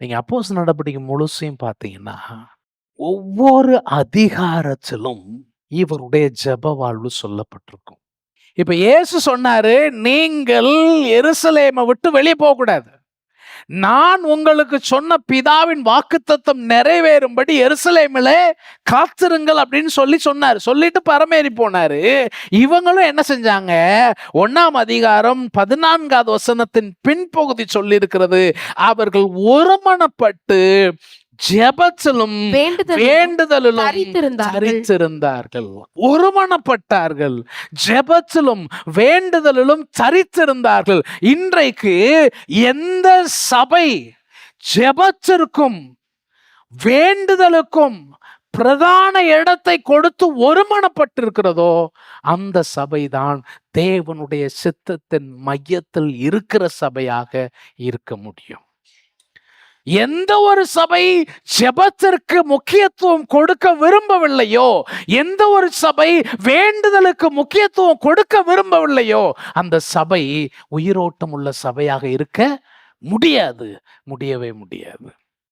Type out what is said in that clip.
நீங்க அப்போஸ்தலர் நடவடிக்கை முழுசையும் பார்த்தீங்கன்னா, ஒவ்வொரு அதிகாரத்திலும் இவருடைய ஜெப வாழ்வு சொல்லப்பட்டிருக்கும். இப்ப இயேசு சொன்னாரு, நீங்கள் எருசலேமை விட்டு வெளியே போகக்கூடாது. நான் உங்களுக்கு சொன்ன பிதாவின் வாக்குத்தத்தம் நிறைவேறும்படி எருசலேமிலே காத்திருங்கள் அப்படின்னு சொன்னாரு. சொல்லிட்டு பரமேறி போனாரு. இவங்களும் என்ன செஞ்சாங்க? 1ஆம் அதிகாரம் 14வது வசனத்தின் பின்பகுதி சொல்லி இருக்கிறது, அவர்கள் ஒருமனப்பட்டு ஜெபத்திலும் வேண்டுதலிலும் தரித்திருந்தார்கள். ஒருமனப்பட்டார்கள், ஜெபத்திலும் வேண்டுதலிலும் தரித்திருந்தார்கள். இன்றைக்கு எந்த சபை ஜெபத்திற்கும் வேண்டுதலுக்கும் பிரதான இடத்தை கொடுத்து ஒருமனப்பட்டிருக்கிறதோ அந்த சபைதான் தேவனுடைய சித்தத்தின் மையத்தில் இருக்கிற சபையாக இருக்க முடியும். எந்த ஒரு சபை ஜெபத்திற்கு முக்கியத்துவம் கொடுக்க விரும்பவில்லையோ, எந்த ஒரு சபை வேண்டுதலுக்கு முக்கியத்துவம் கொடுக்க விரும்பவில்லையோ, அந்த சபை உயிரோட்டம் உள்ள சபையாக இருக்க முடியவே முடியாது.